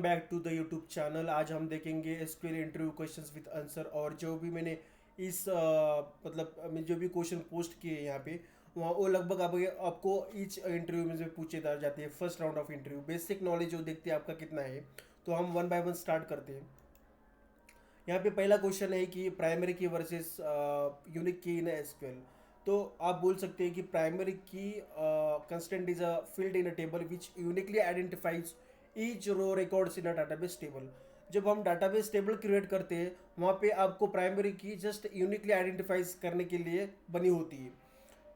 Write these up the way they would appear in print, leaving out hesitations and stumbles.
Back to the YouTube channel. आज हम देखेंगे SQL interview questions with answer. और जो भी मैंने इस मैं जो भी क्वेश्चन पोस्ट किए यहाँ पे वहाँ वो लगभग आपको ईच इंटरव्यू में से पूछे जाते हैं। First round of interview basic knowledge जो देखते हैं आपका कितना है। तो हम वन बाय वन स्टार्ट करते हैं। यहाँ पे पहला क्वेश्चन है कि प्राइमरी की वर्सेस यूनिक की इन एसक्यूएल। तो आप बोल सकते हैं कि primary key constraint is a field in a table which uniquely identifies each row records in a database table. जब हम डाटाबेस टेबल क्रिएट करते हैं वहाँ पे आपको प्राइमरी की जस्ट यूनिकली आइडेंटिफाइज करने के लिए बनी होती है।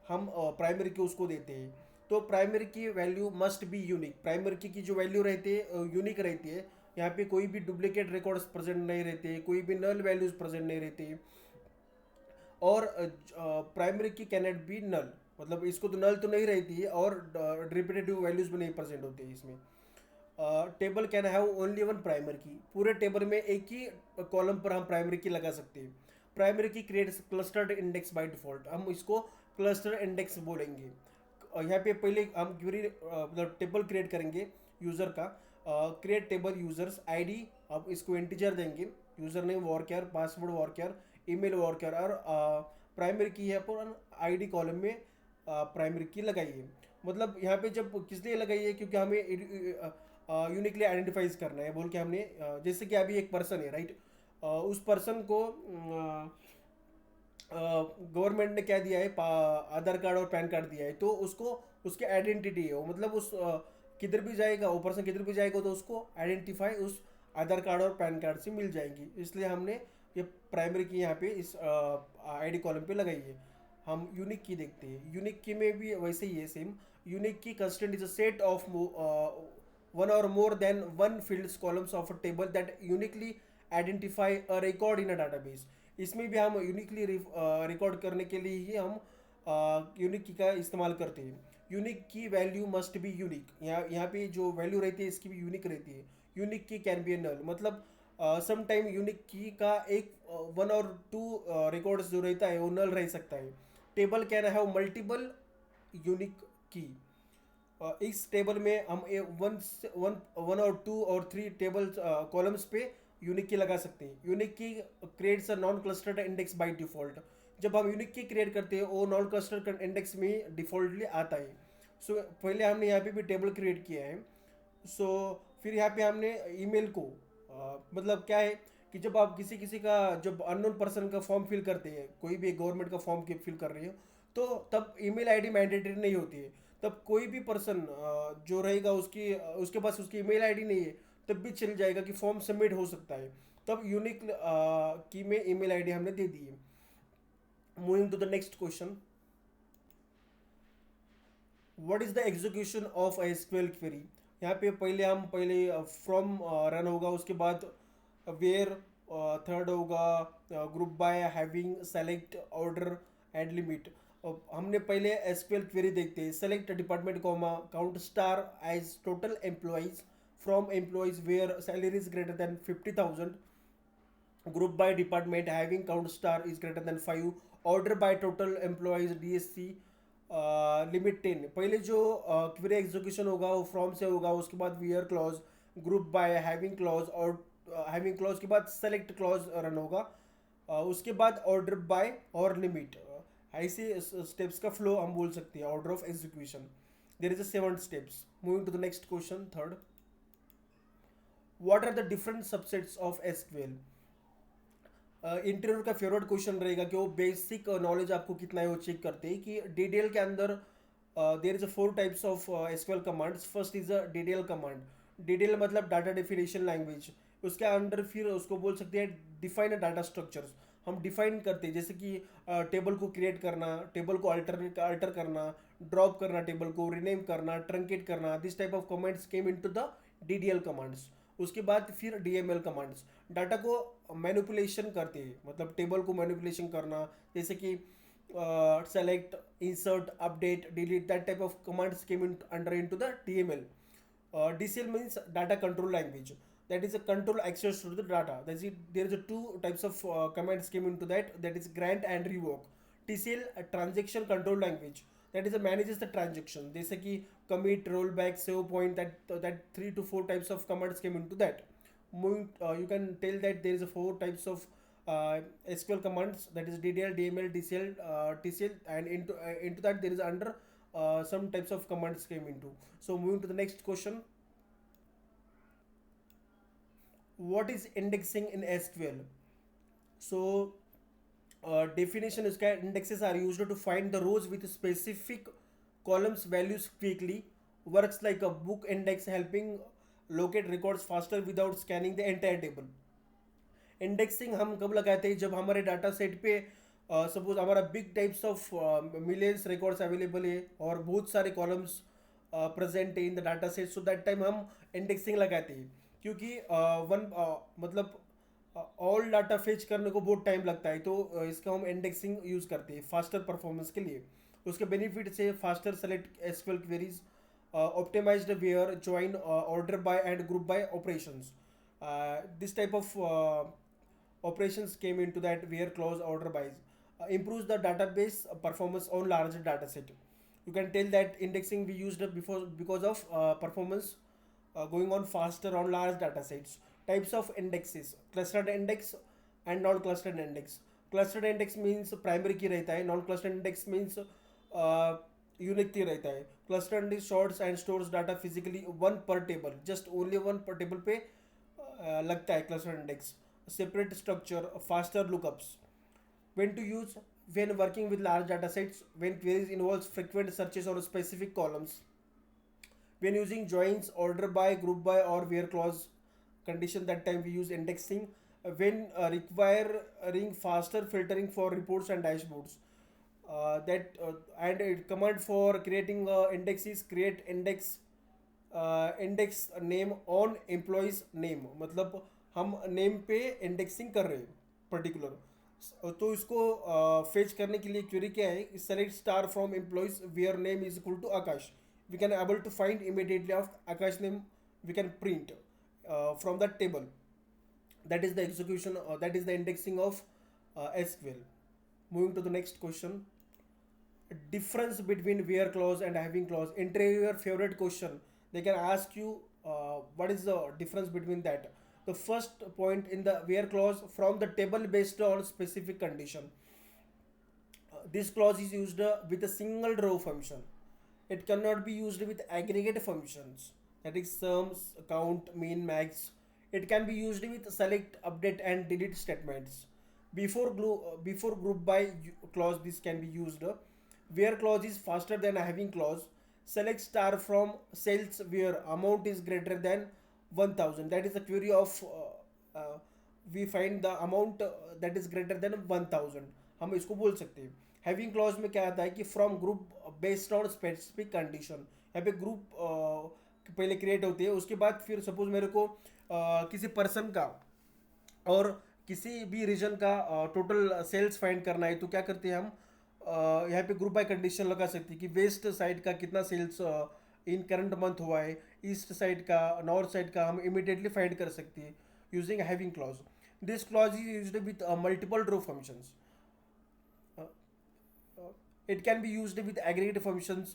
हम प्राइमरी की उसको देते हैं। तो प्राइमरी की value must be unique. Primary की जो वैल्यू रहती है यूनिक रहती है। यहाँ पे कोई भी डुप्लीकेट रिकॉर्ड्स प्रेजेंट नहीं रहते, कोई भी नल वैल्यूज प्रेजेंट नहीं रहती। और प्राइमरी की कैनेट बी नल, मतलब इसको तो नल तो नहीं रहती है और रिपीटेटिव वैल्यूज भी नहीं प्रेजेंट होती है इसमें। Table can have only one primary की। पूरे टेबल में एक ही कॉलम पर हम प्राइमरी की लगा सकते हैं। प्राइमरी की creates clustered index by default. हम इसको क्लस्टर इंडेक्स बोलेंगे। यहाँ पे पहले हम क्वेरी मतलब टेबल क्रिएट करेंगे यूज़र का। क्रिएट टेबल यूजर्स आईडी, अब इसको इंटीजर देंगे। User name varchar, password varchar, email varchar. और प्राइमरी की है पर आईडी कॉलम में प्राइमरी की लगाइए। मतलब यहाँ पे जब किस लिए लगाइए, क्योंकि हमें यूनिकली आइडेंटिफाइज करना है बोल के हमने जैसे कि अभी एक पर्सन है, राइट। उस पर्सन को गवर्नमेंट ने क्या दिया है, आधार कार्ड और पैन कार्ड दिया है। तो उसको उसकी आइडेंटिटी है वो, मतलब उस किधर भी जाएगा वो पर्सन, किधर भी जाएगा तो उसको आइडेंटिफाई उस आधार कार्ड और पैन कार्ड से मिल जाएंगी। इसलिए हमने ये प्राइमरी की यहाँ पे इस आईडी कॉलम पे लगाई है। हम यूनिक की देखते हैं। यूनिक की में भी वैसे ही है same. Unique key constraint is a set of one or more than one fields columns of a table that uniquely identify a record in a database। इसमें भी हम यूनिकली रिकॉर्ड करने के लिए ही हम यूनिक की का इस्तेमाल करते हैं। यूनिक की वैल्यू मस्ट बी यूनिक। यहाँ पे जो वैल्यू रहती है इसकी भी यूनिक रहती है। यूनिक की कैन बी ए नल, मतलब सम टाइम यूनिक की का एक वन और टू रिकॉर्ड्स जो रहता है वो नल रह सकता है। Table can have multiple unique की। इस टेबल में हम वन वन वन और टू और थ्री टेबल कॉलम्स पे यूनिक की लगा सकते हैं। यूनिक की creates a non clustered index by default. जब हम यूनिक की क्रिएट करते हैं वो नॉन क्लस्टर्ड इंडेक्स में डिफॉल्टली आता है। सो पहले हमने यहाँ पे भी टेबल क्रिएट किया है। सो फिर यहाँ पे हमने ईमेल को मतलब क्या है कि जब आप किसी किसी का, जब अननोन पर्सन का फॉर्म फिल करते हैं, कोई भी गवर्नमेंट का फॉर्म फिल कर रही हो, तो तब ईमेल आईडी मैंडेटरी नहीं होती है। तब कोई भी पर्सन जो रहेगा उसके पास उसकी ईमेल आईडी नहीं है, तब भी चल जाएगा कि फॉर्म सबमिट हो सकता है। तब यूनिक की में ईमेल आईडी हमने दे दी है। Moving to the next question, what is the execution of SQL query. यहाँ पे पहले फ्रॉम रन होगा, उसके बाद वेयर, थर्ड होगा group by, having, select, order and limit. हमने पहले एसक्यूएल क्वेरी देखते हैं। Select department comma count star as total employees from employees where salary is greater than 50,000। Group by department having count star is greater than 5। Order by total employees DSC limit 10। पहले जो query execution होगा वो from से होगा, उसके बाद where clause, group by, having clause और having clause के बाद सेलेक्ट क्लॉज रन होगा। उसके बाद ऑर्डर बाय और लिमिट। ऐसे स्टेप्स का फ्लो हम बोल सकते हैं order of execution. There is a 7 steps. Moving to the next question, third, what are the different subsets of SQL. Interview का फेवरेट क्वेश्चन रहेगा कि वो बेसिक नॉलेज आपको कितना है वो चेक करते हैं कि डीडीएल के अंदर देर is a 4 types of SQL commands. First is a DDL command. DDL मतलब डाटा डेफिनेशन लैंग्वेज। उसके अंदर फिर उसको बोल सकते हैं डिफाइन डाटा स्ट्रक्चर्स। हम डिफाइन करते हैं जैसे कि टेबल को क्रिएट करना, टेबल को अल्टर करना, ड्रॉप करना, टेबल को रिनेम करना, ट्रंकेट करना। This type of commands came into the DDL commands. उसके बाद फिर डीएमएल कमांड्स डाटा को मैनिपुलेशन करते हैं, मतलब टेबल को मैनिपुलेशन करना, जैसे कि select, insert, update, delete, that type of commands came in under into the DML. DCL means data control language. That is a control access to the data. That's it. There is a two types of commands came into that. That is grant and revoke. TCL a transaction control language. That is a manages the transaction. जैसे कि commit, rollback, save point. That 3 to 4 types of commands came into that. Moving, you can tell that there is a 4 types of SQL commands, that is DDL, DML, DCL, TCL, and into that there is under some types of commands came into. So moving to the next question, what is indexing in SQL? So definition is that indexes are used to find the rows with specific columns values quickly. Works like a book index, helping locate records faster without scanning the entire table. Indexing हम कब लगाते हैं, जब हमारे data set पे suppose हमारा big types of millions records available है और बहुत सारे कॉलम्स प्रेजेंट है in the data set, so that time हम इंडेक्सिंग लगाते हैं, क्योंकि वन मतलब ऑल डाटा फेच करने को बहुत टाइम लगता है, तो इसका हम इंडेक्सिंग यूज़ करते हैं फास्टर परफॉर्मेंस के लिए. उसके बेनिफिट से faster select SQL queries, optimised where, join, order by and group by operations. This type of operations came into that where clause order buys improves the database performance on larger data set. You can tell that indexing we used it before because of performance going on faster on large data sets. Types of indexes: clustered index and non-clustered index. Clustered index means primary key रहता है, non-clustered index means unique key रहता है. Cluster index sorts and stores data physically one per table, just only one per table पे लगता है cluster index. Separate structure, faster lookups. when to use when working with large data sets, when queries involves frequent searches on specific columns, when using joins, order by, group by, or where clause condition, that time we use indexing. When requiring faster filtering for reports and dashboards, that and a command for creating index is create index name on employees name, मतलब हम name पे indexing कर रहे हैं particular, तो इसको fetch करने के लिए क्वेरी क्या है, select star from employees where name is equal to Aakash. We can able to find immediately of Aakash name, we can print from that table. That is the execution, that is the indexing of SQL. Moving to the next question, difference between where clause and having clause. Interviewer favorite question, they can ask you what is the difference between that. The first point in the where clause, from the table based on specific condition. This clause is used with a single row function. It cannot be used with aggregate functions, that is sums, count, mean, max. It can be used with select, update, and delete statements. Before group by clause, this can be used. Where clause is faster than a having clause. Select star from cells where amount is greater than 1000. That is the query of we find the amount that is greater than 1000. हम इसको बोल सकते हैं. Having clause में क्या आता है कि from group based on specific condition. यहाँ पे ग्रुप पहले क्रिएट होती है, उसके बाद फिर सपोज मेरे को किसी पर्सन का और किसी भी रीजन का टोटल सेल्स फाइंड करना है, तो क्या करते हैं हम यहाँ पे ग्रुप बाय कंडीशन लगा सकते हैं कि वेस्ट साइड का कितना सेल्स इन करंट मंथ हुआ है, ईस्ट साइड का, नॉर्थ साइड का हम इमीडिएटली फाइंड कर सकते हैं using having clause. This clause is used with multiple row functions. It can be used with aggregate functions,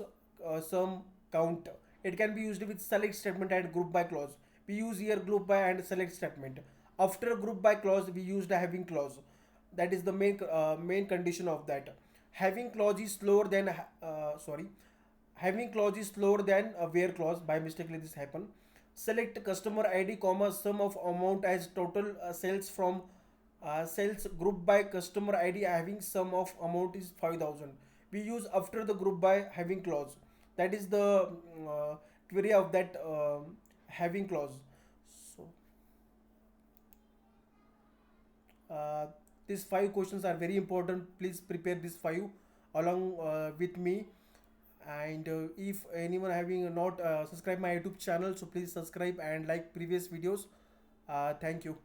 sum, count. It can be used with select statement and group by clause. We use here group by and select statement. After group by clause, we use the having clause. That is the main condition of that. Having clause is slower than having clause is slower than where clause. By mistakenly this happen. Select customer ID comma sum of amount as total sales from sales group by customer ID having sum of amount is 5000. We use after the group by having clause. That is the query of that having clause. So these 5 questions are very important. Please prepare these 5 along with me. And if anyone having not subscribed my YouTube channel, so please subscribe and like previous videos. Thank you.